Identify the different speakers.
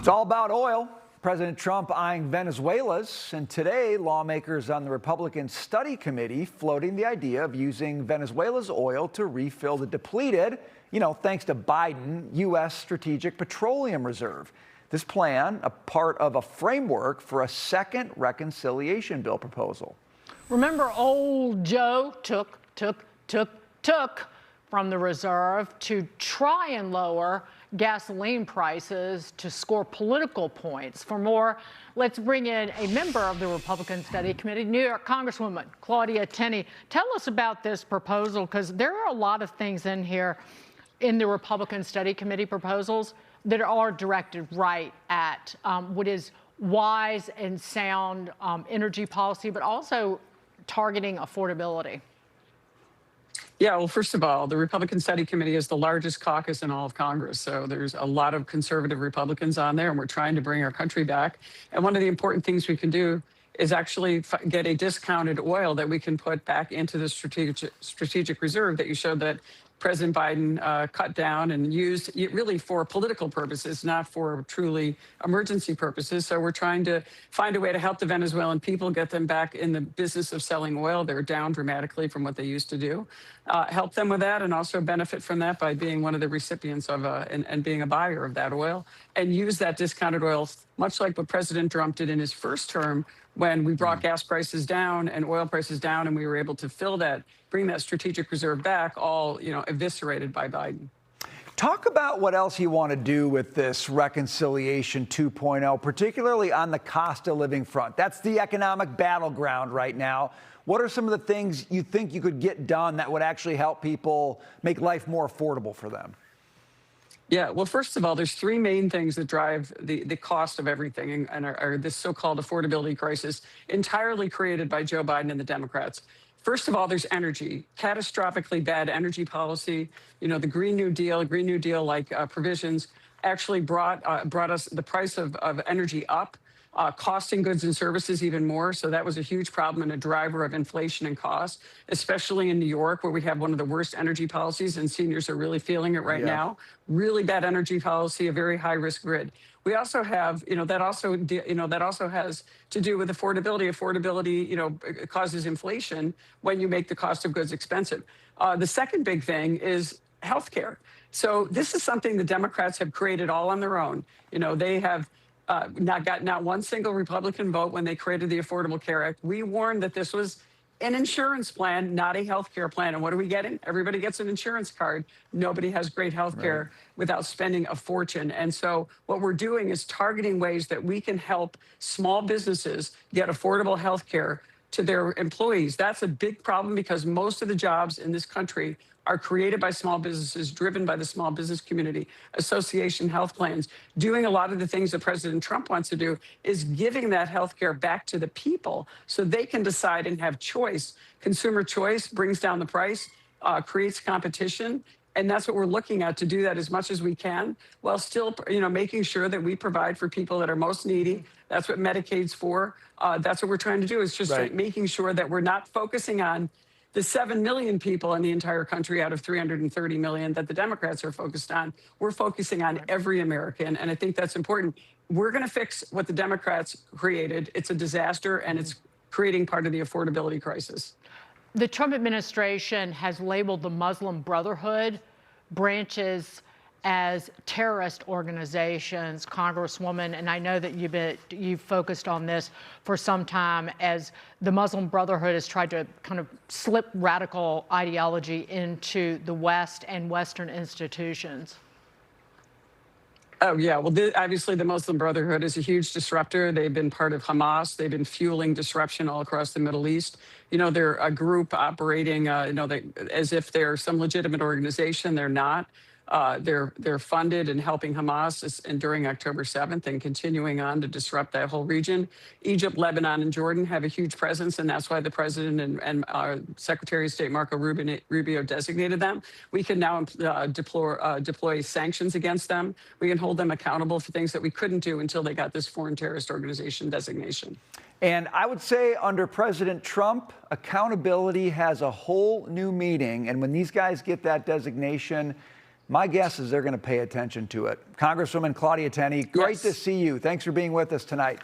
Speaker 1: It's all about oil. President Trump eyeing Venezuela's, and today lawmakers on the Republican Study Committee floating the idea of using Venezuela's oil to refill the depleted, thanks to Biden, U.S. Strategic Petroleum Reserve. This plan, a part of a framework for a second reconciliation bill proposal.
Speaker 2: Remember, old Joe took from the reserve to try and lower gasoline prices to score political points. For more, let's bring in a member of the Republican Study Committee, New York Congresswoman Claudia Tenney. Tell us about this proposal, because there are a lot of things in here in the Republican Study Committee proposals that are directed right at what is wise and sound energy policy, but also targeting affordability.
Speaker 3: Yeah, well, first of all, the Republican Study Committee is the largest caucus in all of Congress. So there's a lot of conservative Republicans on there, and we're trying to bring our country back. And one of the important things we can do is actually get a discounted oil that we can put back into the strategic reserve that you showed that President Biden cut down and used really for political purposes, not for truly emergency purposes. So we're trying to find a way to help the Venezuelan people, get them back in the business of selling oil. They're down dramatically from what they used to do. Help them with that and also benefit from that by being one of the recipients of and being a buyer of that oil, and use that discounted oil, much like what President Trump did in his first term, when we brought gas prices down and oil prices down, and we were able to bring that strategic reserve back, all eviscerated by Biden.
Speaker 1: Talk about what else you want to do with this Reconciliation 2.0, particularly on the cost of living front. That's the economic battleground right now. What are some of the things you think you could get done that would actually help people make life more affordable for them?
Speaker 3: Yeah, well, first of all, there's three main things that drive the cost of everything and are this so-called affordability crisis entirely created by Joe Biden and the Democrats. First of all, there's energy, catastrophically bad energy policy. The Green New Deal-like provisions actually brought us the price of energy up, costing goods and services even more. So that was a huge problem and a driver of inflation and cost, especially in New York, where we have one of the worst energy policies, and seniors are really feeling it right now. Really bad energy policy, a very high-risk grid. We also have, that also has to do with affordability. Affordability, causes inflation when you make the cost of goods expensive. The second big thing is healthcare. So this is something the Democrats have created all on their own. They have not one single Republican vote when they created the Affordable Care Act. We warned that this was an insurance plan, not a health care plan. And what are we getting? Everybody gets an insurance card. Nobody has great health care without spending a fortune. And so what we're doing is targeting ways that we can help small businesses get affordable health care to their employees. That's a big problem because most of the jobs in this country are created by small businesses, driven by the small business community, association health plans. Doing a lot of the things that President Trump wants to do is giving that health care back to the people so they can decide and have choice. Consumer choice brings down the price, creates competition. And that's what we're looking at, to do that as much as we can, while still, making sure that we provide for people that are most needy. That's what Medicaid's for. That's what we're trying to do, is just making sure that we're not focusing on the 7 million people in the entire country out of 330 million that the Democrats are focused on. We're focusing on every American, and I think that's important. We're going to fix what the Democrats created. It's a disaster, and it's creating part of the affordability crisis.
Speaker 2: The Trump administration has labeled the Muslim Brotherhood branches as terrorist organizations, Congresswoman, and I know that you've focused on this for some time, as the Muslim Brotherhood has tried to kind of slip radical ideology into the West and Western institutions.
Speaker 3: Oh, yeah. Well, obviously, the Muslim Brotherhood is a huge disruptor. They've been part of Hamas. They've been fueling disruption all across the Middle East. They're a group operating, as if they're some legitimate organization. They're not. They're funded and helping Hamas and during October 7th and continuing on to disrupt that whole region. Egypt, Lebanon, and Jordan have a huge presence, and that's why the president and Secretary of State Marco Rubio designated them. We can now deploy sanctions against them. We can hold them accountable for things that we couldn't do until they got this foreign terrorist organization designation.
Speaker 1: And I would say under President Trump, accountability has a whole new meaning. And when these guys get that designation, My guess is they're going to pay attention to it. Congresswoman Claudia Tenney, great
Speaker 3: Yes.
Speaker 1: to see you. Thanks for being with us tonight.